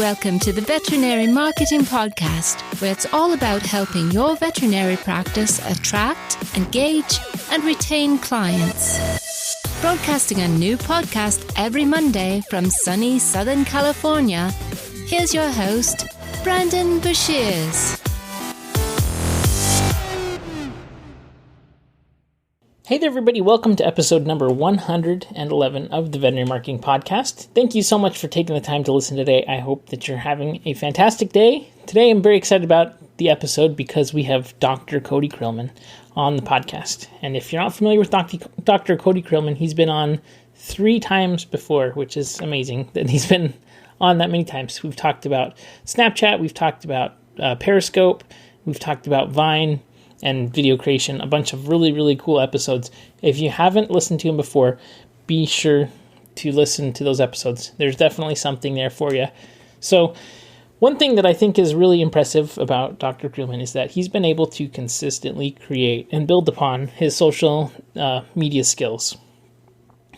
welcome to the Veterinary Marketing Podcast, where it's all about helping your veterinary practice attract, engage, and retain clients. Broadcasting a new podcast every Monday from sunny Southern California, here's your host, Brandon Bashirs. Hey there, everybody. Welcome to episode number 111 of the Veterinary Marketing Podcast. Thank you so much for taking the time to listen today. I hope that you're having a fantastic day. Today, I'm very excited about the episode because we have Dr. Cody Creelman on the podcast. And if you're not familiar with Dr. Cody Creelman, he's been on 3 times before, which is amazing that he's been on that many times. We've talked about Snapchat, we've talked about Periscope, we've talked about Vine, and video creation, a bunch of really, really cool episodes. If you haven't listened to him before, be sure to listen to those episodes. There's definitely something there for you. So one thing that I think is really impressive about Dr. Creelman is that he's been able to consistently create and build upon his social media skills.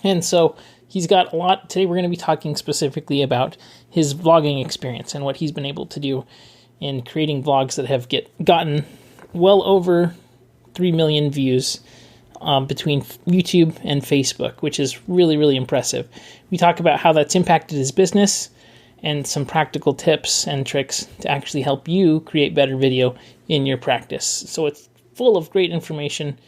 And so he's got a lot. Today we're going to be talking specifically about his vlogging experience and what he's been able to do in creating vlogs that have gotten well over 3 million views between YouTube and Facebook, which is really, really impressive. We talk about how that's impacted his business and some practical tips and tricks to actually help you create better video in your practice. So it's full of great information,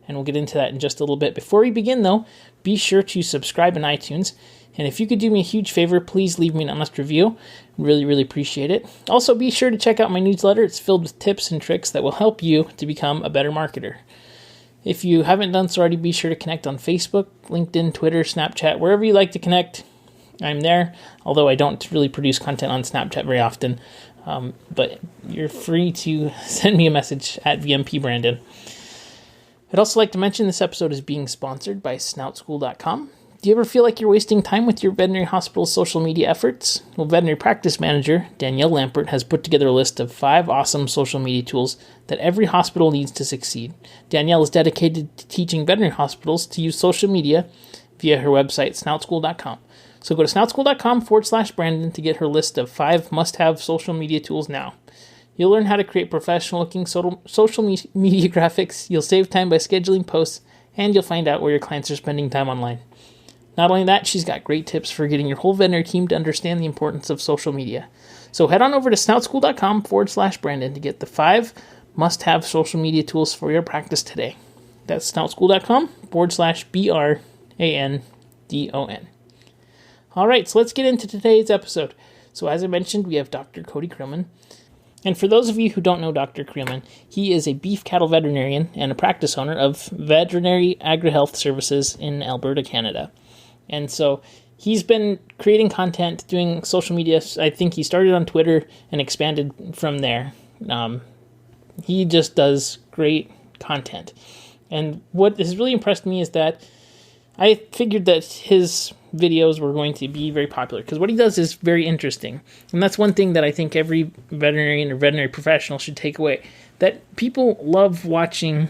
and we'll get into that in just a little bit. Before we begin, though, be sure to subscribe in iTunes. And if you could do me a huge favor, please leave me an honest review. Really, really appreciate it. Also, be sure to check out my newsletter. It's filled with tips and tricks that will help you to become a better marketer. If you haven't done so already, be sure to connect on Facebook, LinkedIn, Twitter, Snapchat, wherever you like to connect. I'm there, although I don't really produce content on Snapchat very often. But you're free to send me a message at VMP Brandon. I'd also like to mention this episode is being sponsored by snoutschool.com. Do you ever feel like you're wasting time with your veterinary hospital's social media efforts? Well, veterinary practice manager Danielle Lampert has put together a list of 5 awesome social media tools that every hospital needs to succeed. Danielle is dedicated to teaching veterinary hospitals to use social media via her website, snoutschool.com. So go to snoutschool.com/Brandon to get her list of 5 must-have social media tools now. You'll learn how to create professional-looking social media graphics, you'll save time by scheduling posts, and you'll find out where your clients are spending time online. Not only that, she's got great tips for getting your whole veterinary team to understand the importance of social media. So head on over to snoutschool.com/Brandon to get the 5 must-have social media tools for your practice today. That's snoutschool.com/BRANDON. All right, so let's get into today's episode. So as I mentioned, we have Dr. Cody Creelman. And for those of you who don't know Dr. Creelman, he is a beef cattle veterinarian and a practice owner of Veterinary Agri-Health Services in Alberta, Canada. And so he's been creating content, doing social media. I think he started on Twitter and expanded from there. He just does great content. And what has really impressed me is that I figured that his videos were going to be very popular because what he does is very interesting. And that's one thing that I think every veterinarian or veterinary professional should take away, that people love watching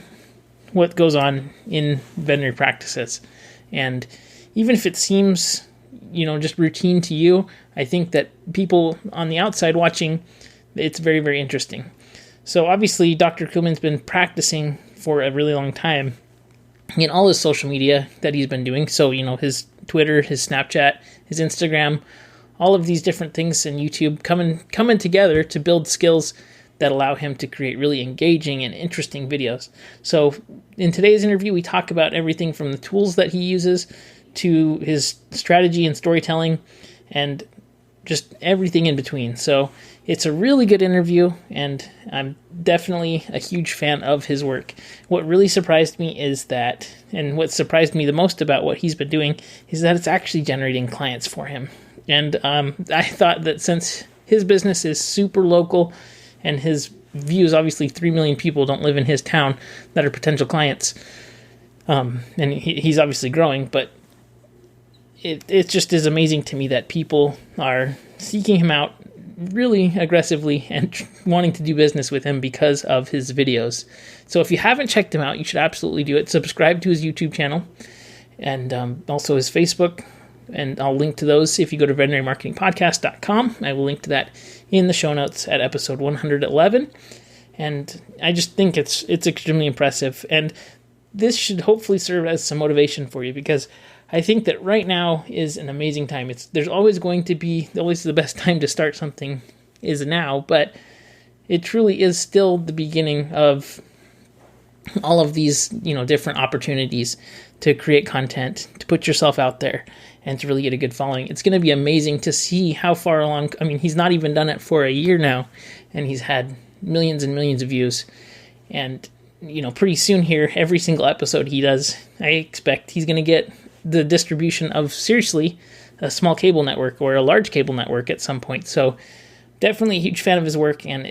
what goes on in veterinary practices. And even if it seems, just routine to you, I think that people on the outside watching, it's very, very interesting. So obviously, Dr. Creelman's been practicing for a really long time in all his social media that he's been doing. So, his Twitter, his Snapchat, his Instagram, all of these different things, and YouTube coming together to build skills that allow him to create really engaging and interesting videos. So in today's interview, we talk about everything from the tools that he uses to his strategy and storytelling and just everything in between. So it's a really good interview, and I'm definitely a huge fan of his work. What really surprised me is that, and what surprised me the most about what he's been doing, is that it's actually generating clients for him. And I thought that since his business is super local, and his views, obviously 3 million people don't live in his town that are potential clients, and he's obviously growing, but it just is amazing to me that people are seeking him out really aggressively and wanting to do business with him because of his videos. So if you haven't checked him out, you should absolutely do it. Subscribe to his YouTube channel and also his Facebook And I'll link to those if you go to veterinarymarketingpodcast.com. I will link to that in the show notes at episode 111. And I just think it's extremely impressive. And this should hopefully serve as some motivation for you, because I think that right now is an amazing time. There's always going to be, always the best time to start something is now, but it truly is still the beginning of all of these, different opportunities to create content, to put yourself out there, and to really get a good following. It's going to be amazing to see how far along. I mean, he's not even done it for a year now, and he's had millions and millions of views. And, pretty soon here, every single episode he does, I expect he's going to get the distribution of, seriously, a small cable network or a large cable network at some point. So definitely a huge fan of his work, and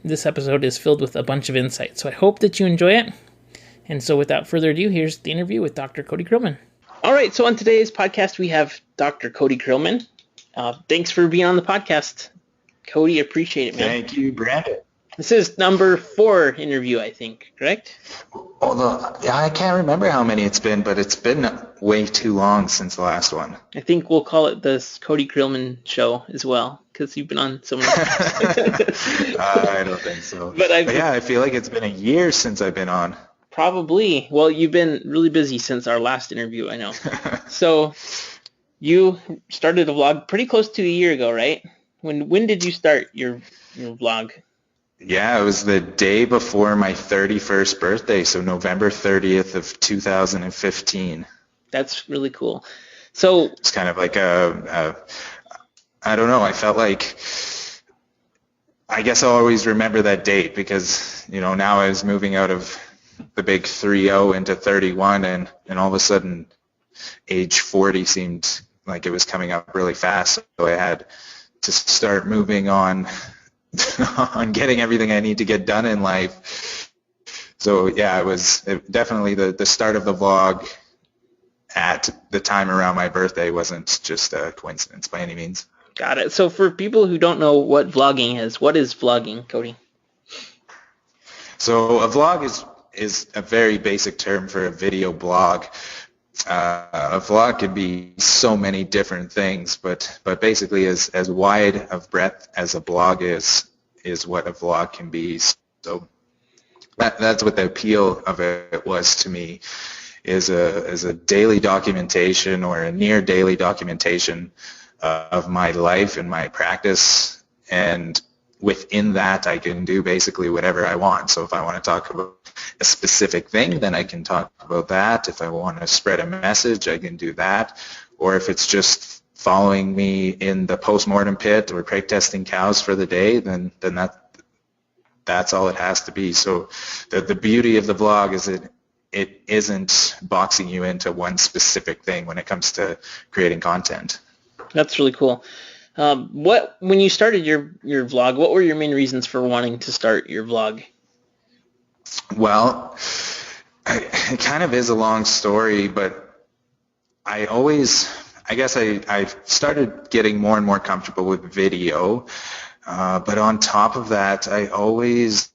this episode is filled with a bunch of insight. So I hope that you enjoy it. And so without further ado, here's the interview with Dr. Cody Creelman. All right, so on today's podcast, we have Dr. Cody Creelman. Thanks for being on the podcast, Cody. Appreciate it, man. Thank you, Brandon. This is number 4 interview, I think, correct? Although I can't remember how many it's been, but it's been way too long since the last one. I think we'll call it the Cody Creelman Show as well, because you've been on so many times. I don't think so. But yeah, I feel like it's been a year since I've been on. Probably. Well, you've been really busy since our last interview, I know. So you started a vlog pretty close to a year ago, right? When did you start your vlog? Yeah, it was the day before my 31st birthday, so November 30th of 2015. That's really cool. So it's kind of like I don't know, I felt like, I guess I'll always remember that date because, now I was moving out of the big 3-0 into 31, and all of a sudden age 40 seemed like it was coming up really fast, so I had to start moving on getting everything I need to get done in life. So yeah, it was definitely the start of the vlog at the time around my birthday wasn't just a coincidence by any means. Got it. So for people who don't know what vlogging is, what is vlogging, Cody? So a vlog is a very basic term for a video blog. A vlog can be so many different things, but basically as wide of breadth as a blog is what a vlog can be. So that's what the appeal of it was to me, is a daily documentation or a near daily documentation of my life and my practice, and within that I can do basically whatever I want. So if I want to talk about a specific thing, then I can talk about that. If I want to spread a message, I can do that. Or if it's just following me in the post-mortem pit or crate testing cows for the day, then that's all it has to be. So the beauty of the vlog is it isn't boxing you into one specific thing when it comes to creating content. That's really cool. When you started your vlog, what were your main reasons for wanting to start your vlog? Well, it kind of is a long story, but I started getting more and more comfortable with video, but on top of that, I always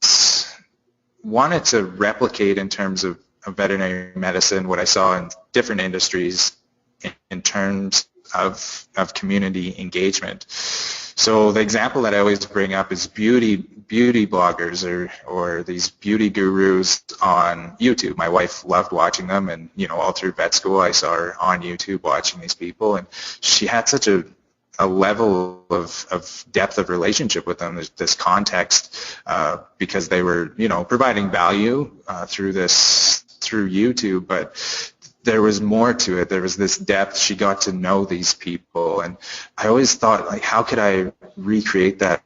wanted to replicate in terms of veterinary medicine what I saw in different industries in terms of community engagement. So the example that I always bring up is beauty bloggers or these beauty gurus on YouTube. My wife loved watching them, and all through vet school I saw her on YouTube watching these people, and she had such a level of depth of relationship with them, this context, because they were providing value through YouTube, but there was more to it. There was this depth. She got to know these people, and I always thought, like, how could I recreate that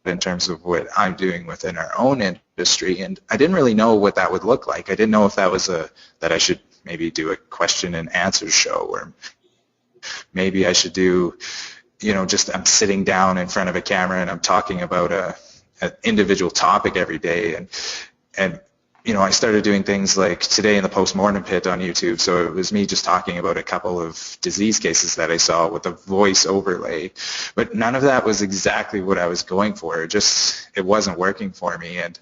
in terms of what I'm doing within our own industry? And I didn't really know what that would look like. I didn't know if that was that I should maybe do a question and answer show, or maybe I should do, just I'm sitting down in front of a camera and I'm talking about an individual topic every day, and I started doing things like Today in the Postmortem Pit on YouTube. So it was me just talking about a couple of disease cases that I saw with a voice overlay. But none of that was exactly what I was going for. It wasn't working for me. And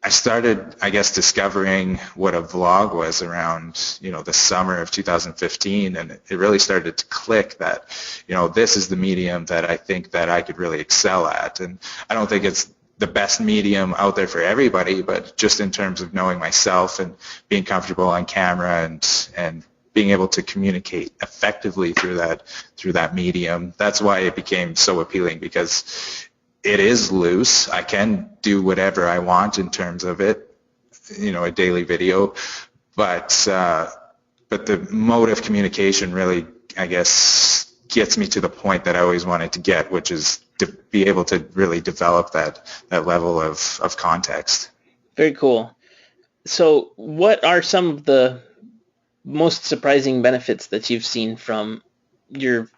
I started, I guess, discovering what a vlog was around, the summer of 2015, and it really started to click that, this is the medium that I think that I could really excel at. And I don't think it's the best medium out there for everybody, but just in terms of knowing myself and being comfortable on camera and being able to communicate effectively through that medium, that's why it became so appealing, because it is loose. I can do whatever I want in terms of it, a daily video, but the mode of communication really, I guess, gets me to the point that I always wanted to get, which is to be able to really develop that level of context. Very cool. So what are some of the most surprising benefits that you've seen from your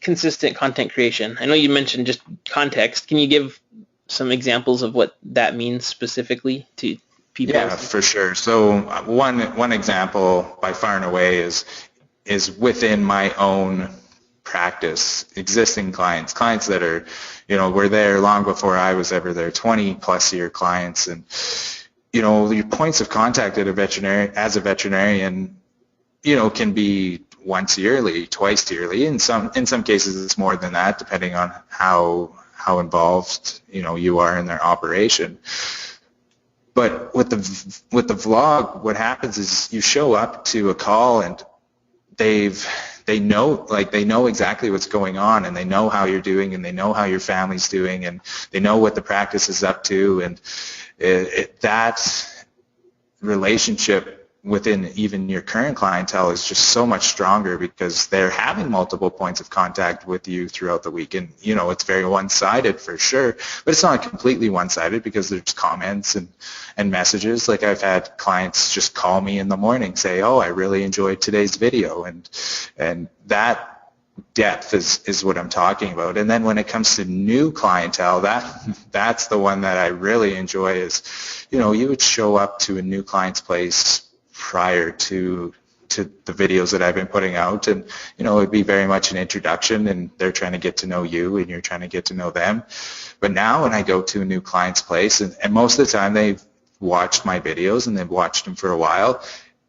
consistent content creation? I know you mentioned just context. Can you give some examples of what that means specifically to people? Yeah, for sure. So one example by far and away is within my own practice, existing clients that are, were there long before I was ever there, 20 plus year clients. And, your points of contact as a veterinarian, can be once yearly, twice yearly. In some cases it's more than that, depending on how involved, you are in their operation. But with the vlog, what happens is you show up to a call and they know exactly what's going on, and they know how you're doing, and they know how your family's doing, and they know what the practice is up to, and that relationship within even your current clientele is just so much stronger, because they're having multiple points of contact with you throughout the week. And it's very one-sided for sure, but it's not completely one-sided, because there's comments and messages. Like, I've had clients just call me in the morning, say, oh, I really enjoyed today's video, and that depth is what I'm talking about. And then when it comes to new clientele, that's the one that I really enjoy. Is you would show up to a new client's place prior to the videos that I've been putting out, and it'd be very much an introduction, and they're trying to get to know you and you're trying to get to know them. But now when I go to a new client's place, and most of the time they've watched my videos and they've watched them for a while,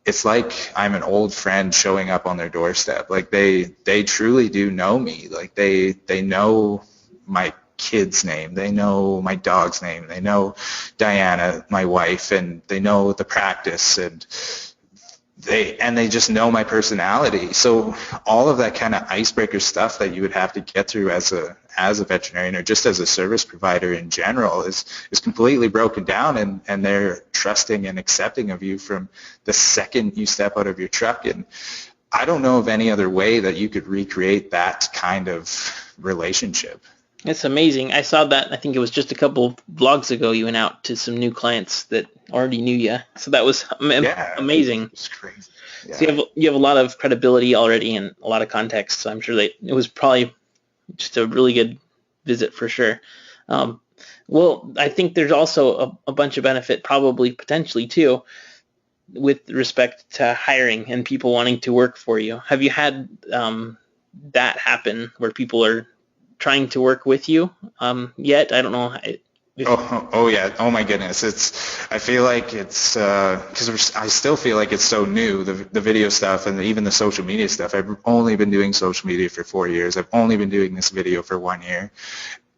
it's like I'm an old friend showing up on their doorstep. Like, they truly do know me. Like, they know my kid's name, they know my dog's name, they know Diana, my wife, and they know the practice, and they just know my personality. So all of that kind of icebreaker stuff that you would have to get through as a veterinarian, or just as a service provider in general, is completely broken down, and they're trusting and accepting of you from the second you step out of your truck. And I don't know of any other way that you could recreate that kind of relationship. It's amazing. I saw that, I think it was just a couple vlogs ago, you went out to some new clients that already knew you. So that was amazing. It's crazy. Yeah. So you have a lot of credibility already and a lot of context. So I'm sure it was probably just a really good visit for sure. Well, I think there's also a bunch of benefit, probably potentially too, with respect to hiring and people wanting to work for you. Have you had that happen where people are trying to work with you yet? I don't know. Oh yeah. Oh my goodness. I feel like it's because I still feel like it's so new, the video stuff and even the social media stuff. I've only been doing social media for 4 years. I've only been doing this video for 1 year.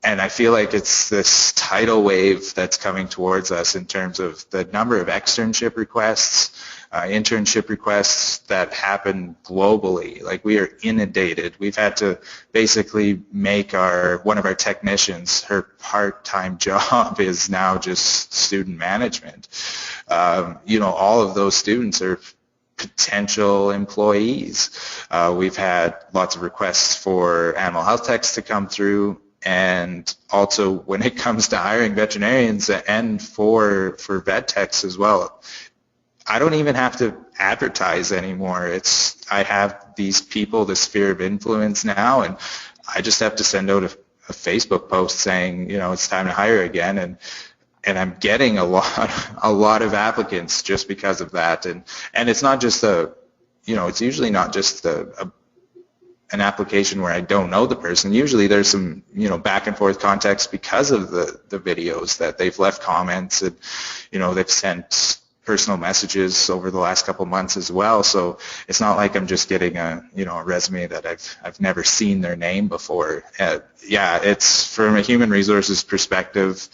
And I feel like it's this tidal wave that's coming towards us in terms of the number of externship requests, internship requests that happen globally. Like, we are inundated. We've had to basically make one of our technicians, her part-time job is now just student management. All of those students are potential employees. We've had lots of requests for animal health techs to come through. And also when it comes to hiring veterinarians and for vet techs as well, I don't even have to advertise anymore. I have these people, this sphere of influence now, and I just have to send out a Facebook post saying, it's time to hire again, and I'm getting a lot of applicants just because of that. And it's not just it's usually not just an application where I don't know the person, usually there's some, back and forth context because of the videos that they've left comments and, they've sent personal messages over the last couple months as well. So it's not like I'm just getting a resume that I've never seen their name before. It's from a human resources perspective,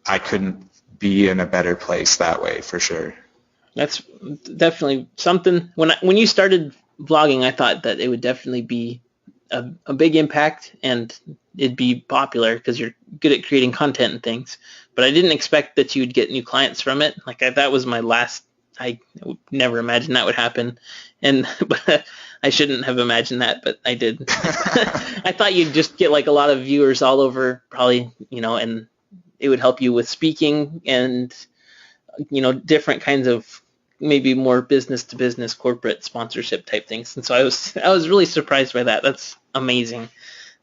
I couldn't be in a better place that way for sure. That's definitely something. When you started vlogging, I thought that it would definitely be a big impact and it'd be popular because you're good at creating content and things. But I didn't expect that you would get new clients from it. Like that was my last. I would never imagined that would happen, but I shouldn't have imagined that, but I did. I thought you'd just get like a lot of viewers all over, probably, and it would help you with speaking and different kinds of maybe more business to business corporate sponsorship type things. And so I was really surprised by that. That's amazing. I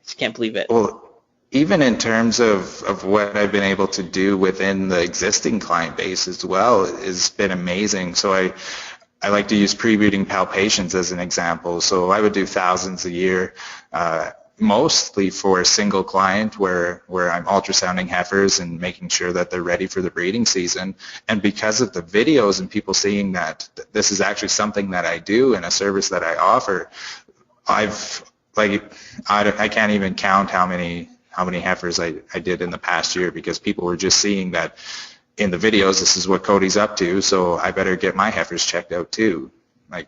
just can't believe it. Well, even in terms of what I've been able to do within the existing client base as well has been amazing. So I like to use pre-breeding palpations as an example. So I would do thousands a year, mostly for a single client where I'm ultrasounding heifers and making sure that they're ready for the breeding season. And because of the videos and people seeing that this is actually something that I do and a service that I offer, I can't even count how many heifers I did in the past year because people were just seeing that in the videos, this is what Cody's up to, so I better get my heifers checked out too. Like,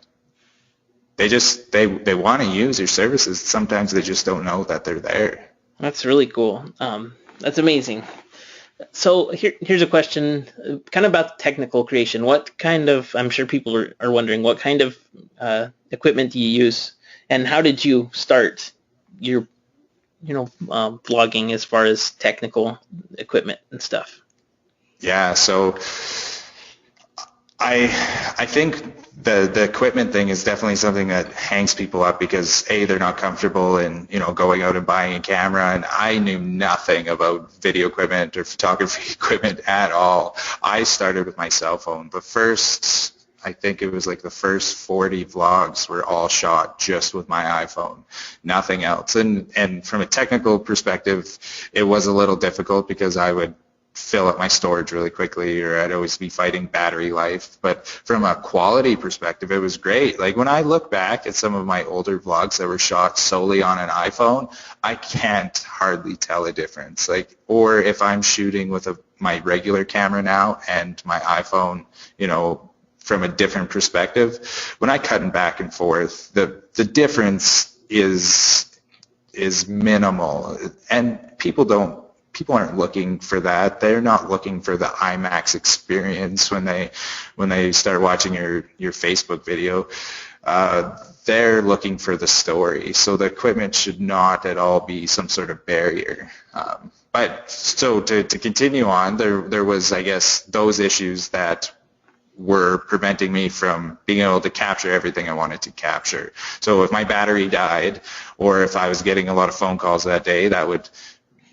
they want to use your services. Sometimes they just don't know that they're there. That's really cool. That's amazing. So here's a question kind of about technical creation. What kind of, I'm sure people are wondering, what kind of equipment do you use and how did you start your vlogging as far as technical equipment and stuff? Yeah, so I think the equipment thing is definitely something that hangs people up because they're not comfortable in going out and buying a camera, and I knew nothing about video equipment or photography equipment at all. I started with my cell phone, but first I think it was like the first 40 vlogs were all shot just with my iPhone, nothing else. And from a technical perspective, it was a little difficult because I would fill up my storage really quickly or I'd always be fighting battery life. But from a quality perspective, it was great. Like when I look back at some of my older vlogs that were shot solely on an iPhone, I can't hardly tell a difference. Or if I'm shooting with my regular camera now and my iPhone, from a different perspective, when I cut back and forth, the difference is minimal, and people aren't looking for that. They're not looking for the IMAX experience when they start watching your Facebook video. They're looking for the story. So the equipment should not at all be some sort of barrier. But so to continue on, there was, I guess, those issues that were preventing me from being able to capture everything I wanted to capture. So if my battery died or if I was getting a lot of phone calls that day, that would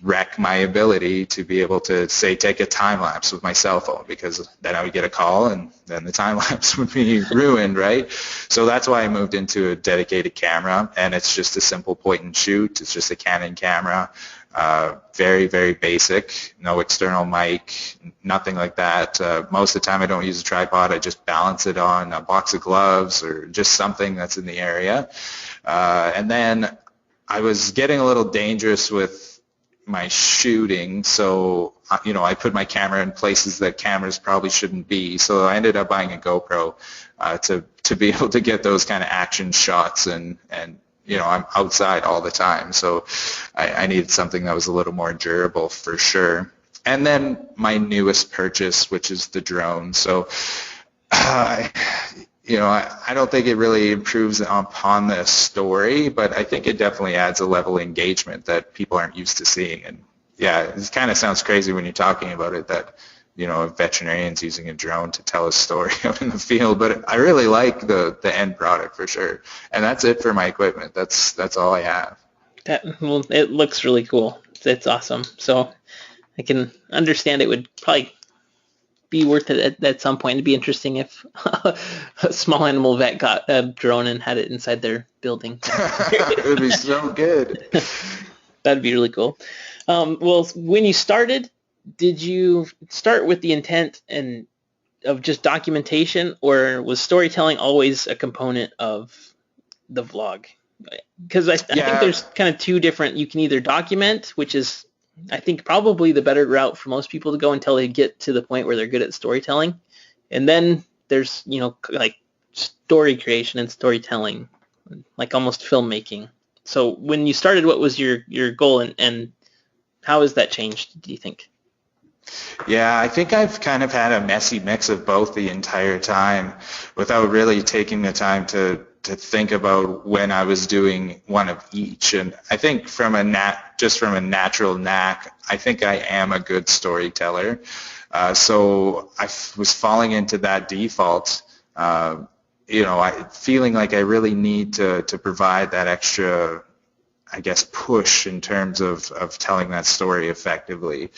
wreck my ability to be able to, say, take a time lapse with my cell phone, because then I would get a call and then the time lapse would be ruined, right? So that's why I moved into a dedicated camera, and it's just a simple point and shoot. It's just a Canon camera. Very, very basic, no external mic, nothing like that. Most of the time I don't use a tripod. I just balance it on a box of gloves or just something that's in the area. And then I was getting a little dangerous with my shooting, so I put my camera in places that cameras probably shouldn't be. So I ended up buying a GoPro to be able to get those kind of action shots, and I'm outside all the time, so I needed something that was a little more durable for sure. And then my newest purchase, which is the drone. So I don't think it really improves upon the story, but I think it definitely adds a level of engagement that people aren't used to seeing. And yeah, it kind of sounds crazy when you're talking about it that a veterinarian's using a drone to tell a story out in the field, but I really like the end product for sure. And that's it for my equipment. That's all I have. It looks really cool. It's awesome. So I can understand it would probably be worth it at some point. It'd be interesting if a small animal vet got a drone and had it inside their building. It would be so good. That'd be really cool. Well, when you started, did you start with the intent of just documentation, or was storytelling always a component of the vlog? Because I think there's kind of two different. You can either document, which is I think probably the better route for most people to go until they get to the point where they're good at storytelling. And then there's, like story creation and storytelling, like almost filmmaking. So when you started, what was your goal and how has that changed, do you think? Yeah, I think I've kind of had a messy mix of both the entire time without really taking the time to think about when I was doing one of each. And I think from a natural knack, I think I am a good storyteller. So I was falling into that default, feeling like I really need to provide that extra, I guess, push in terms of telling that story effectively.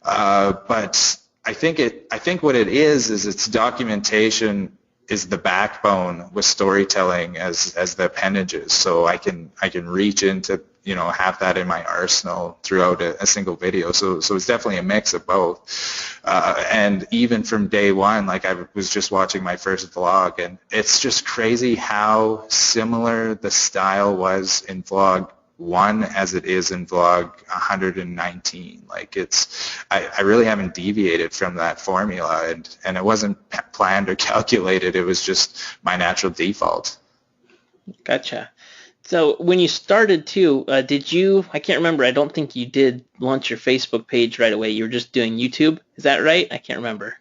But I think what it is it's documentation is the backbone with storytelling as the appendages. So I can reach into, have that in my arsenal throughout a single video. So it's definitely a mix of both. And even from day one, like I was just watching my first vlog, and it's just crazy how similar the style was in vlog 1 as it is in vlog 119. Like I really haven't deviated from that formula, and it wasn't planned or calculated. It was just my natural default. Gotcha. So when you started too, did you, I can't remember, I don't think you did launch your Facebook page right away. You were just doing YouTube. Is that right? I can't remember.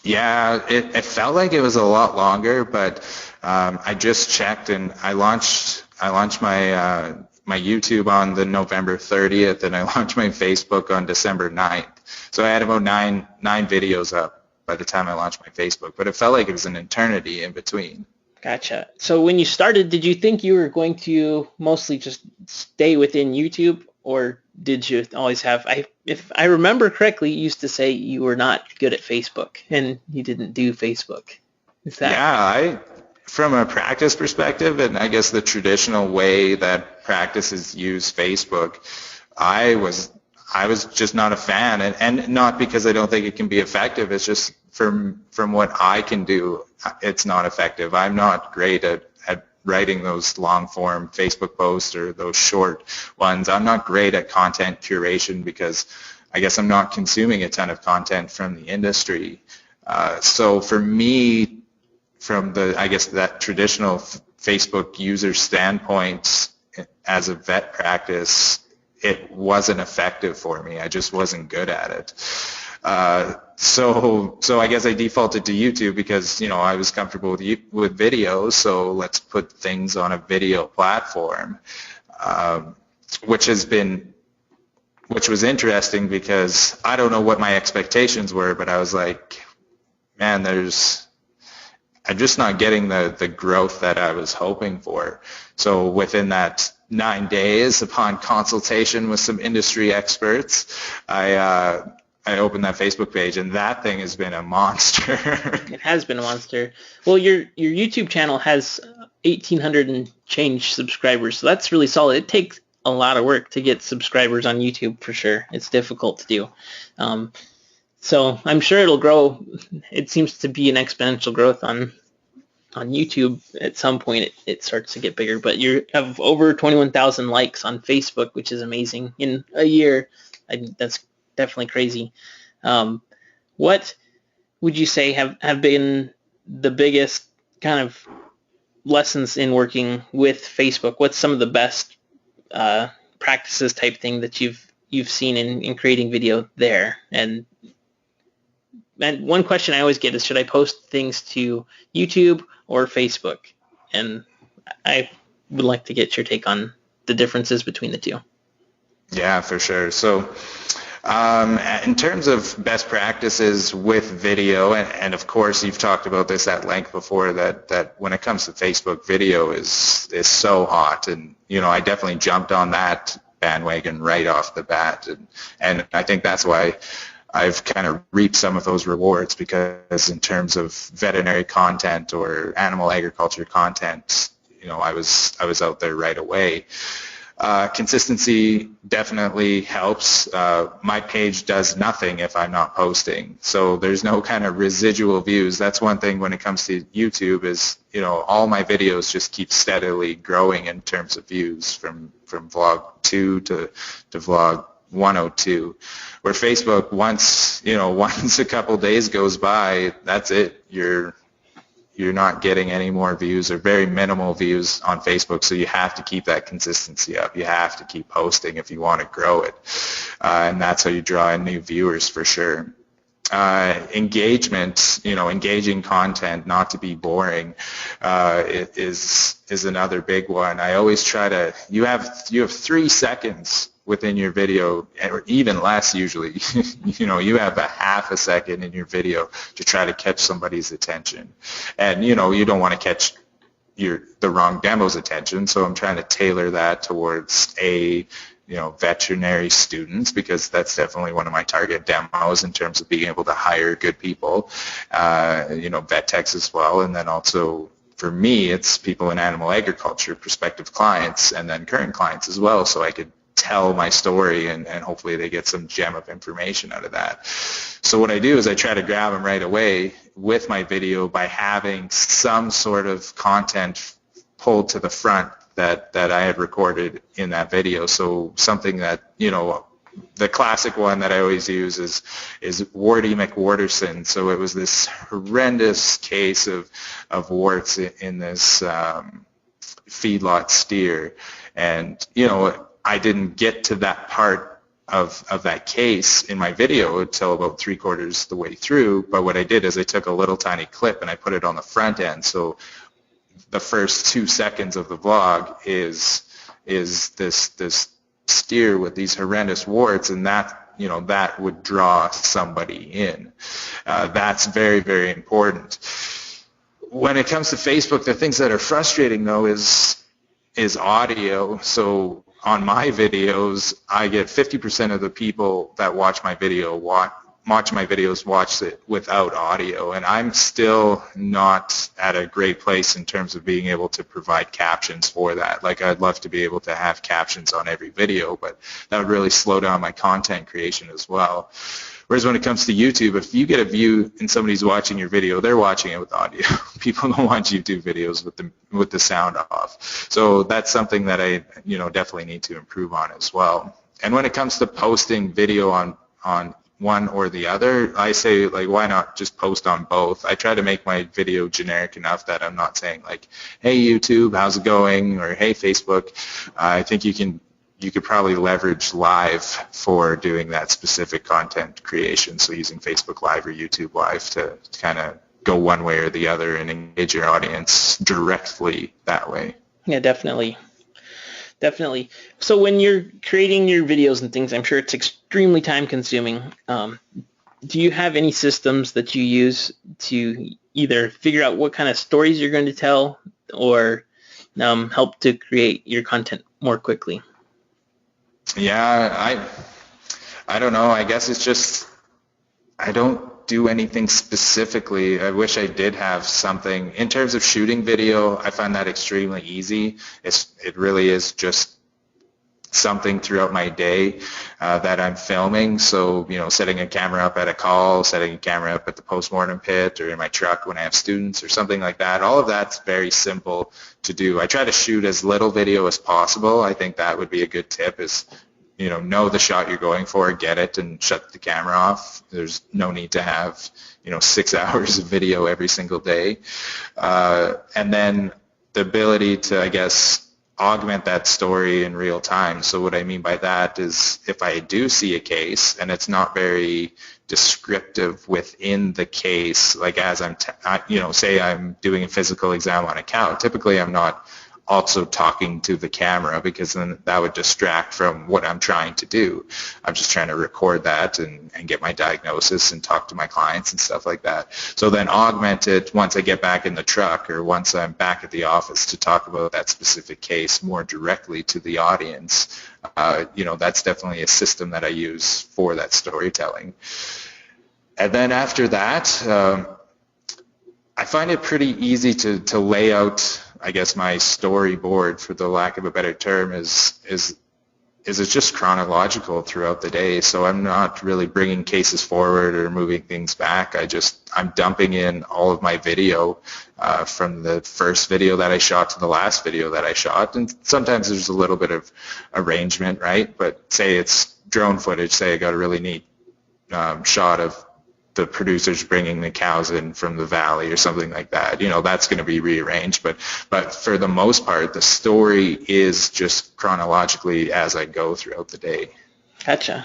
Yeah, it felt like it was a lot longer, but I just checked and I launched my YouTube on the November 30th, and I launched my Facebook on December 9th. So I had about nine videos up by the time I launched my Facebook, but it felt like it was an eternity in between. Gotcha. So when you started, did you think you were going to mostly just stay within YouTube, or did you always have, if I remember correctly, you used to say you were not good at Facebook and you didn't do Facebook. Is that? Yeah, from a practice perspective, and I guess the traditional way that practices use Facebook, I was just not a fan, and not because I don't think it can be effective. It's just from what I can do, it's not effective. I'm not great at writing those long form Facebook posts or those short ones. I'm not great at content curation because I guess I'm not consuming a ton of content from the industry. So for me, from that traditional Facebook user standpoint, as a vet practice, it wasn't effective for me. I just wasn't good at it. So I guess I defaulted to YouTube because, I was comfortable with video, so let's put things on a video platform, which was interesting because I don't know what my expectations were, but I was like, man, I'm just not getting the growth that I was hoping for. So within that 9 days, upon consultation with some industry experts, I opened that Facebook page, and that thing has been a monster. It has been a monster. Well, your YouTube channel has 1,800 and change subscribers, so that's really solid. It takes a lot of work to get subscribers on YouTube for sure. It's difficult to do. So I'm sure it'll grow. It seems to be an exponential growth on YouTube. At some point it starts to get bigger, but you have over 21,000 likes on Facebook, which is amazing in a year. That's definitely crazy. What would you say have been the biggest kind of lessons in working with Facebook? What's some of the best practices type thing that you've seen in creating video there? And one question I always get is, should I post things to YouTube or Facebook? And I would like to get your take on the differences between the two. Yeah, for sure. So in terms of best practices with video, and of course you've talked about this at length before, that when it comes to Facebook, video is so hot, and I definitely jumped on that bandwagon right off the bat, and I think that's why I've kind of reaped some of those rewards, because in terms of veterinary content or animal agriculture content, I was out there right away. Consistency definitely helps. My page does nothing if I'm not posting, so there's no kind of residual views. That's one thing when it comes to YouTube is, all my videos just keep steadily growing in terms of views from vlog 2 to vlog 102. Where Facebook, once a couple days goes by, that's it. You're not getting any more views, or very minimal views on Facebook, so you have to keep that consistency up. You have to keep posting if you want to grow it, and that's how you draw in new viewers for sure. Engagement, engaging content, not to be boring, is another big one. I always try to, you have 3 seconds within your video, or even less usually. You have a half a second in your video to try to catch somebody's attention, and you don't want to catch the wrong demo's attention, so I'm trying to tailor that towards veterinary students, because that's definitely one of my target demos in terms of being able to hire good people, vet techs as well, and then also for me it's people in animal agriculture, prospective clients, and then current clients as well, so I could tell my story and hopefully they get some gem of information out of that. So what I do is I try to grab them right away with my video by having some sort of content pulled to the front that I had recorded in that video. So something that, the classic one that I always use is Warty McWarterson. So it was this horrendous case of warts in this feedlot steer, and I didn't get to that part of that case in my video until about 3/4 the way through. But what I did is I took a little tiny clip and I put it on the front end. So the first 2 seconds of the vlog is this steer with these horrendous warts, and that would draw somebody in. That's very, very important. When it comes to Facebook, the things that are frustrating though is audio. So on my videos, I get 50% of the people that watch my videos watch it without audio, and I'm still not at a great place in terms of being able to provide captions for that. Like, I'd love to be able to have captions on every video, but that would really slow down my content creation as well. Whereas when it comes to YouTube, if you get a view and somebody's watching your video, they're watching it with audio. People don't watch YouTube videos with the sound off. So that's something that I definitely need to improve on as well. And when it comes to posting video on one or the other, I say, like, why not just post on both? I try to make my video generic enough that I'm not saying like, hey YouTube, how's it going? Or hey Facebook. I think you could probably leverage live for doing that specific content creation, so using Facebook Live or YouTube Live to kind of go one way or the other and engage your audience directly that way. Yeah, definitely. So when you're creating your videos and things, I'm sure it's extremely time consuming. Do you have any systems that you use to either figure out what kind of stories you're going to tell, or help to create your content more quickly? Yeah, I don't know. I guess it's just I don't do anything specifically. I wish I did have something. In terms of shooting video, I find that extremely easy. It really is just something throughout my day that I'm filming. So, setting a camera up at a call, setting a camera up at the postmortem pit, or in my truck when I have students or something like that. All of that's very simple to do. I try to shoot as little video as possible. I think that would be a good tip is, know the shot you're going for, get it, and shut the camera off. There's no need to have, 6 hours of video every single day. And then the ability to, I guess, augment that story in real time. So what I mean by that is if I do see a case and it's not very descriptive within the case, like as I'm, say I'm doing a physical exam on a cow, typically I'm not also talking to the camera, because then that would distract from what I'm trying to do. I'm just trying to record that and get my diagnosis and talk to my clients and stuff like that. So then augment it once I get back in the truck or once I'm back at the office to talk about that specific case more directly to the audience. That's definitely a system that I use for that storytelling. And then after that, I find it pretty easy to lay out, I guess, my storyboard, for the lack of a better term, is it's just chronological throughout the day. So I'm not really bringing cases forward or moving things back. I'm dumping in all of my video from the first video that I shot to the last video that I shot. And sometimes there's a little bit of arrangement, right? But say it's drone footage. Say I got a really neat shot of the producers bringing the cows in from the valley or something like that. That's going to be rearranged. But for the most part, the story is just chronologically as I go throughout the day. Gotcha.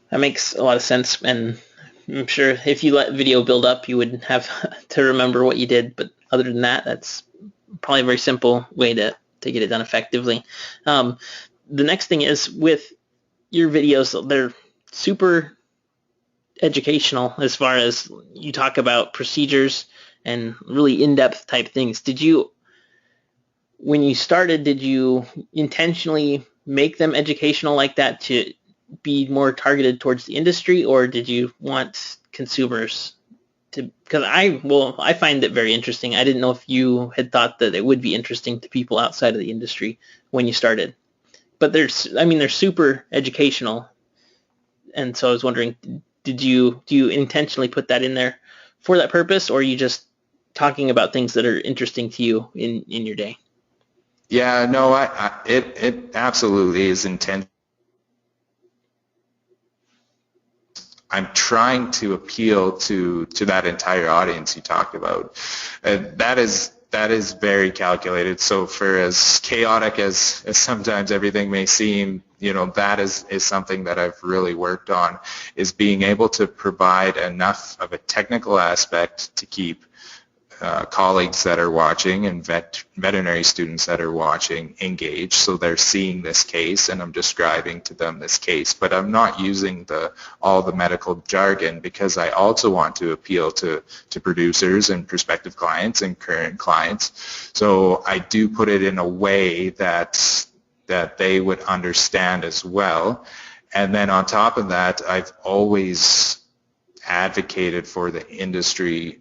That makes a lot of sense. And I'm sure if you let video build up, you would have to remember what you did. But other than that, that's probably a very simple way to get it done effectively. The next thing is, with your videos, they're super educational as far as you talk about procedures and really in-depth type things. When you started, did you intentionally make them educational like that to be more targeted towards the industry, or did you want consumers to? Because I find it very interesting. I didn't know if you had thought that it would be interesting to people outside of the industry when you started. But they're super educational, and so I was wondering, do you intentionally put that in there for that purpose, or are you just talking about things that are interesting to you in your day? Yeah, no, it absolutely is intent. I'm trying to appeal to that entire audience you talked about. That is very calculated. So for as chaotic as sometimes everything may seem, that is something that I've really worked on, is being able to provide enough of a technical aspect to keep colleagues that are watching and veterinary students that are watching engaged, so they're seeing this case and I'm describing to them this case, but I'm not using all the medical jargon, because I also want to appeal to producers and prospective clients and current clients. So I do put it in a way that they would understand as well. And then on top of that, I've always advocated for the industry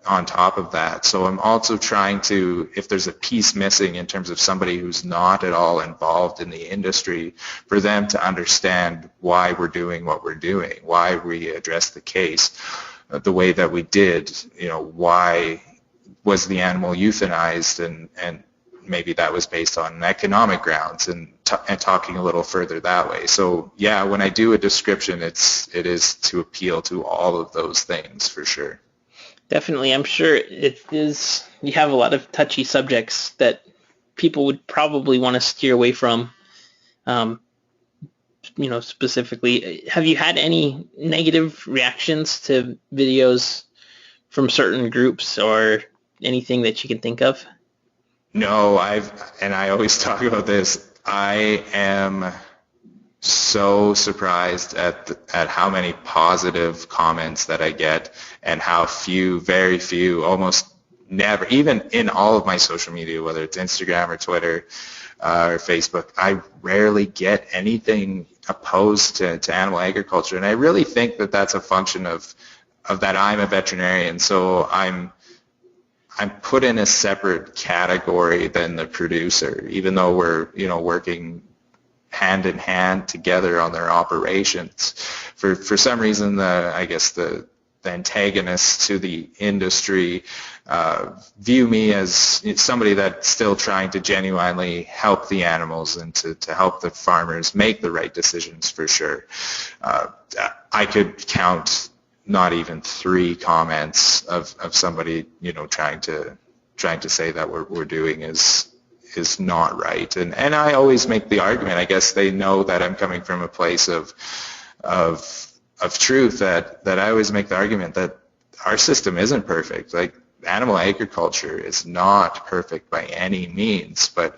on top of that. So I'm also trying to, if there's a piece missing in terms of somebody who's not at all involved in the industry, for them to understand why we're doing what we're doing, why we address the case the way that we did, why was the animal euthanized, and maybe that was based on economic grounds, and talking a little further that way. So yeah, when I do a description, it is to appeal to all of those things for sure. Definitely. I'm sure it is. You have a lot of touchy subjects that people would probably want to steer away from, specifically. Have you had any negative reactions to videos from certain groups or anything that you can think of? No, I always talk about this. I am so surprised at how many positive comments that I get, and how very few, almost never, even in all of my social media, whether it's Instagram or Twitter or Facebook, I rarely get anything opposed to animal agriculture. And I really think that that's a function of that I'm a veterinarian, so I'm put in a separate category than the producer, even though we're working hand in hand together on their operations. For some reason, I guess the antagonists to the industry view me as somebody that's still trying to genuinely help the animals and to help the farmers make the right decisions, for sure. I could count not even 3 comments of somebody trying to say that what we're doing is not right, and I always make the argument. I guess they know that I'm coming from a place of truth, that I always make the argument that our system isn't perfect. Like, animal agriculture is not perfect by any means, but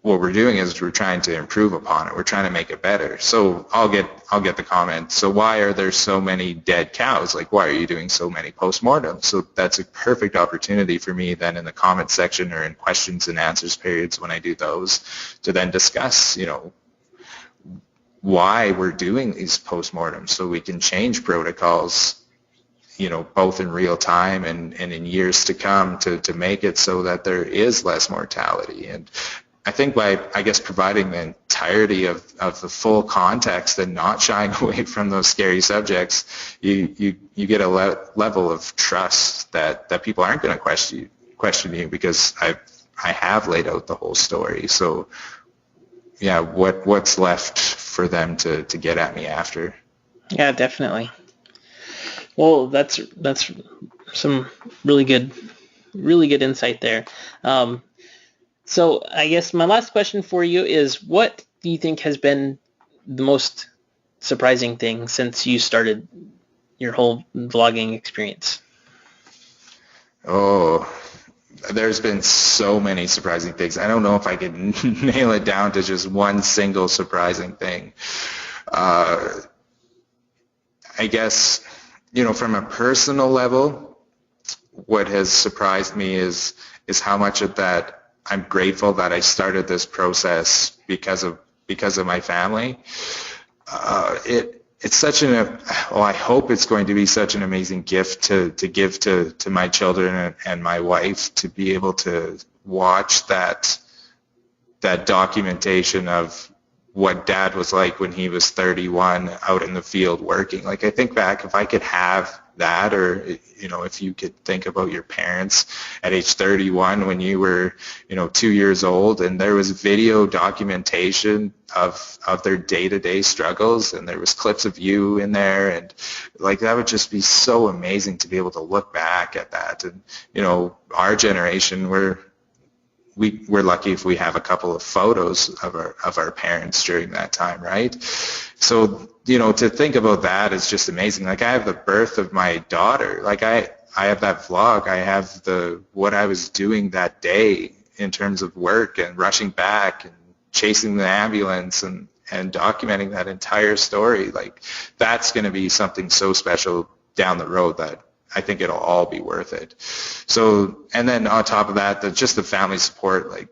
what we're doing is we're trying to improve upon it. We're trying to make it better. So I'll get the comment, so why are there so many dead cows? Like, why are you doing so many postmortems? So that's a perfect opportunity for me then in the comment section or in questions and answers periods when I do those to then discuss, why we're doing these postmortems so we can change protocols, both in real time and in years to come to make it so that there is less mortality. And I think by, providing the entirety of the full context and not shying away from those scary subjects, you get a level of trust that people aren't going to question you because I have laid out the whole story. So, yeah, what's left for them to get at me after? Yeah, definitely. Well, that's some really good insight there. So I guess my last question for you is, what do you think has been the most surprising thing since you started your whole vlogging experience? Oh, there's been so many surprising things. I don't know if I could nail it down to just one single surprising thing. I guess, from a personal level, what has surprised me is how much of that I'm grateful that I started this process because of my family. It's such I hope it's going to be such an amazing gift to give to my children and my wife, to be able to watch that documentation of what Dad was like when he was 31 out in the field working. Like, I think back, if I could have that, or if you could think about your parents at age 31 when you were 2 years old, and there was video documentation of their day-to-day struggles, and there was clips of you in there, and like, that would just be so amazing to be able to look back at that. And our generation, we're lucky if we have a couple of photos of our parents during that time, right? So, to think about that is just amazing. Like, I have the birth of my daughter. Like, I have that vlog. I have what I was doing that day in terms of work and rushing back and chasing the ambulance and documenting that entire story. Like, that's going to be something so special down the road that I think it'll all be worth it. So, and then on top of that, just the family support, like,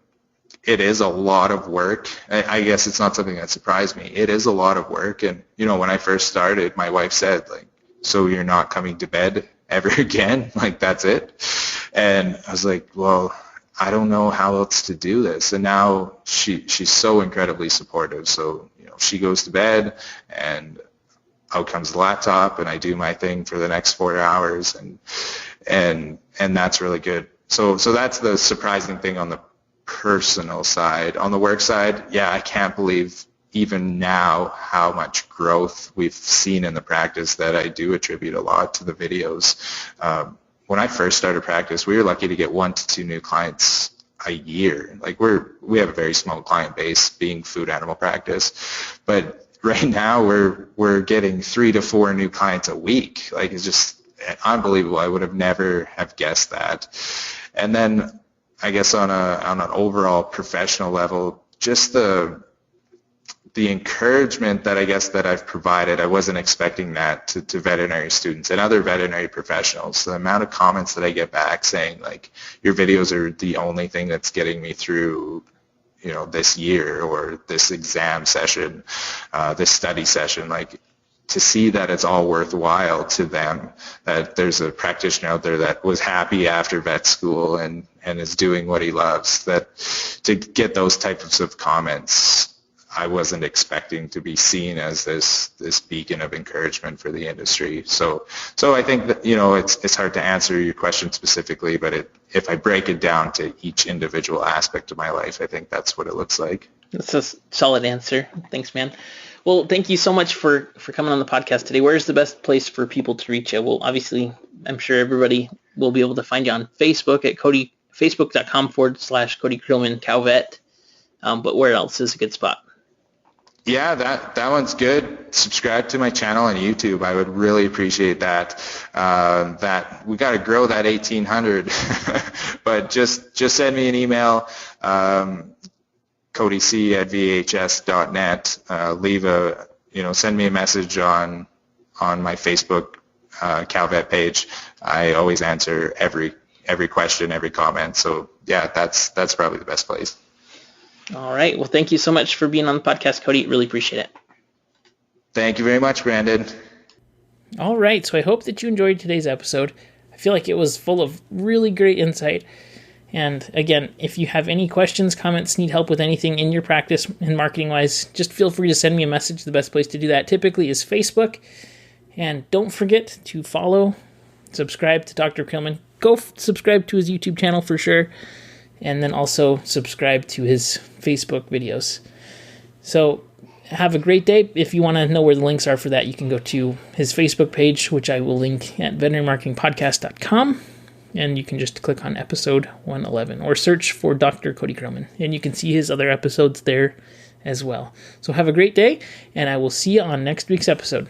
it is a lot of work. I guess it's not something that surprised me. It is a lot of work. And, when I first started, my wife said, like, so you're not coming to bed ever again? Like, that's it? And I was like, well, I don't know how else to do this. And now she's so incredibly supportive. So, she goes to bed, and out comes the laptop, and I do my thing for the next 4 hours, and that's really good. So that's the surprising thing on the personal side. On the work side, yeah, I can't believe even now how much growth we've seen in the practice, that I do attribute a lot to the videos. When I first started practice, we were lucky to get 1 to 2 new clients a year. Like, we have a very small client base, being food animal practice, but right now we're getting 3 to 4 new clients a week. Like, it's just unbelievable. I would have never have guessed that. And then I guess on an overall professional level, just the encouragement that I guess that I've provided, I wasn't expecting that to veterinary students and other veterinary professionals. The amount of comments that I get back saying, like, your videos are the only thing that's getting me through this year, or this exam session, this study session, like, to see that it's all worthwhile to them, that there's a practitioner out there that was happy after vet school and is doing what he loves, that to get those types of comments, I wasn't expecting to be seen as this beacon of encouragement for the industry. So I think that, it's hard to answer your question specifically, but if I break it down to each individual aspect of my life, I think that's what it looks like. That's a solid answer. Thanks, man. Well, thank you so much for coming on the podcast today. Where's the best place for people to reach you? Well, obviously, I'm sure everybody will be able to find you on Facebook at facebook.com/Cody Creelman Cow Vet. But where else is a good spot? Yeah, that one's good. Subscribe to my channel on YouTube. I would really appreciate that. That we got to grow that 1,800, but just send me an email, codyc@vhs.net. Send me a message on my Facebook CalVet page. I always answer every question, every comment. So yeah, that's probably the best place. All right. Well, thank you so much for being on the podcast, Cody. Really appreciate it. Thank you very much, Brandon. All right. So I hope that you enjoyed today's episode. I feel like it was full of really great insight. And again, if you have any questions, comments, need help with anything in your practice and marketing-wise, just feel free to send me a message. The best place to do that typically is Facebook. And don't forget to follow, subscribe to Dr. Creelman. Go subscribe to his YouTube channel for sure. And then also subscribe to his Facebook videos. So have a great day. If you want to know where the links are for that, you can go to his Facebook page, which I will link at veterinarymarketingpodcast.com. And you can just click on episode 111 or search for Dr. Cody Creelman. And you can see his other episodes there as well. So have a great day, and I will see you on next week's episode.